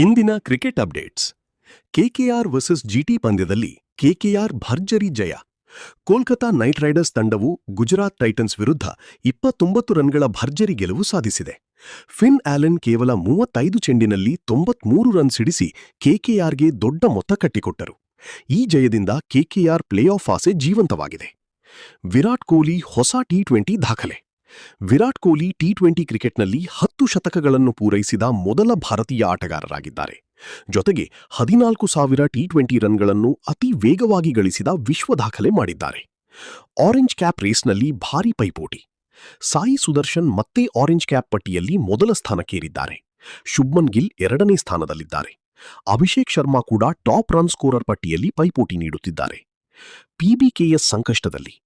ಇಂದಿನ cricket updates. KKR versus ಜಿಟಿ ಪಂದ್ಯದಲ್ಲಿ KKR ಭರ್ಜರಿ ಜಯ. ಕೋಲ್ಕತಾ ನೈಟ್ ರೈಡರ್ಸ್ ತಂಡವು ಗುಜರಾತ್ ಟೈಟನ್ಸ್ ವಿರುದ್ಧ 29 ರನ್ಗಳ ಭರ್ಜರಿ ಗೆಲುವು ಸಾಧಿಸಿದೆ. ಫಿನ್ ಆಲೆನ್ ಕೇವಲ 35 ಚೆಂಡಿನಲ್ಲಿ 93 ರನ್ ಸಿಡಿಸಿ ಕೆಕೆಆರ್ಗೆ ದೊಡ್ಡ ಮೊತ್ತ ಕಟ್ಟಿಕೊಟ್ಟರು. ಈ ಜಯದಿಂದ ಕೆಕೆಆರ್ ಪ್ಲೇ ಆಫ್ ಆಸೆ ಜೀವಂತವಾಗಿದೆ. ವಿರಾಟ್ ಕೊಹ್ಲಿ ಹೊಸ ಟಿ20 ದಾಖಲೆ. ವಿರಾಟ್ ಕೊಹ್ಲಿ ಟಿ20 ಕ್ರಿಕೆಟ್ನಲ್ಲಿ 10 ಶತಕಗಳನ್ನು ಪೂರೈಸಿದ ಮೊದಲ ಭಾರತೀಯ ಆಟಗಾರರಾಗಿದ್ದಾರೆ. ಜೊತೆಗೆ 14,000 ಟಿ20 ರನ್ಗಳನ್ನು ಅತಿ ವೇಗವಾಗಿ ಗಳಿಸಿದ ವಿಶ್ವ ದಾಖಲೆ ಮಾಡಿದ್ದಾರೆ. ಆರೆಂಜ್ ಕ್ಯಾಪ್ ರೇಸ್ನಲ್ಲಿ ಭಾರೀ ಪೈಪೋಟಿ. ಸಾಯಿ ಸುದರ್ಶನ್ ಮತ್ತೆ ಆರೆಂಜ್ ಕ್ಯಾಪ್ ಪಟ್ಟಿಯಲ್ಲಿ ಮೊದಲ ಸ್ಥಾನಕ್ಕೇರಿದ್ದಾರೆ. ಶುಭ್ಮನ್ ಗಿಲ್ 2ನೇ ಸ್ಥಾನದಲ್ಲಿದ್ದಾರೆ. ಅಭಿಷೇಕ್ ಶರ್ಮಾ ಕೂಡ ಟಾಪ್ ರನ್ ಸ್ಕೋರರ್ ಪಟ್ಟಿಯಲ್ಲಿ ಪೈಪೋಟಿ ನೀಡುತ್ತಿದ್ದಾರೆ. ಪಿಬಿಕೆಎಸ್ ಸಂಕಷ್ಟದಲ್ಲಿ.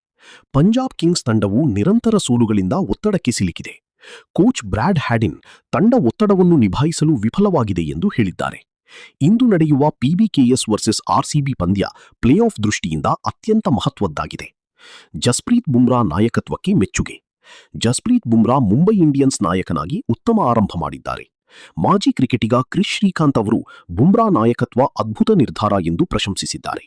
ಪಂಜಾಬ್ ಕಿಂಗ್ಸ್ ತಂಡವು ನಿರಂತರ ಸೋಲುಗಳಿಂದ ಒತ್ತಡಕ್ಕೆ ಸಿಲುಕಿದೆ. ಕೋಚ್ ಬ್ರಾಡ್ ಹ್ಯಾಡಿನ್ ತಂಡ ಒತ್ತಡವನ್ನು ನಿಭಾಯಿಸಲು ವಿಫಲವಾಗಿದೆ ಎಂದು ಹೇಳಿದ್ದಾರೆ. ಇಂದು ನಡೆಯುವ ಪಿಬಿಕೆಎಸ್ ವರ್ಸಸ್ ಆರ್ಸಿಬಿ ಪಂದ್ಯ ಪ್ಲೇ ಆಫ್ ದೃಷ್ಟಿಯಿಂದ ಅತ್ಯಂತ ಮಹತ್ವದ್ದಾಗಿದೆ. ಜಸ್ಪ್ರೀತ್ ಬುಮ್ರಾ ನಾಯಕತ್ವಕ್ಕೆ ಮೆಚ್ಚುಗೆ. ಜಸ್ಪ್ರೀತ್ ಬುಮ್ರಾ ಮುಂಬೈ ಇಂಡಿಯನ್ಸ್ ನಾಯಕನಾಗಿ ಉತ್ತಮ ಆರಂಭ ಮಾಡಿದ್ದಾರೆ. ಮಾಜಿ ಕ್ರಿಕೆಟಿಗ ಕ್ರಿಸ್ ಶ್ರೀಕಾಂತ್ ಅವರು ಬುಮ್ರಾ ನಾಯಕತ್ವ ಅದ್ಭುತ ನಿರ್ಧಾರ ಎಂದು ಪ್ರಶಂಸಿಸಿದ್ದಾರೆ.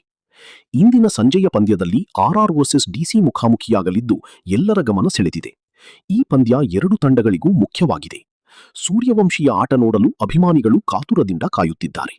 ಇಂದಿನ ಸಂಜೆಯ ಪಂದ್ಯದಲ್ಲಿ ಆರ್ಆರ್ ವರ್ಸಸ್ ಡಿಸಿ ಮುಖಾಮುಖಿಯಾಗಲಿದ್ದು ಎಲ್ಲರ ಗಮನ ಸೆಳೆದಿದೆ. ಈ ಪಂದ್ಯ ಎರಡು ತಂಡಗಳಿಗೂ ಮುಖ್ಯವಾಗಿದೆ. ಸೂರ್ಯವಂಶಿಯ ಆಟ ನೋಡಲು ಅಭಿಮಾನಿಗಳು ಕಾತುರದಿಂದ ಕಾಯುತ್ತಿದ್ದಾರೆ.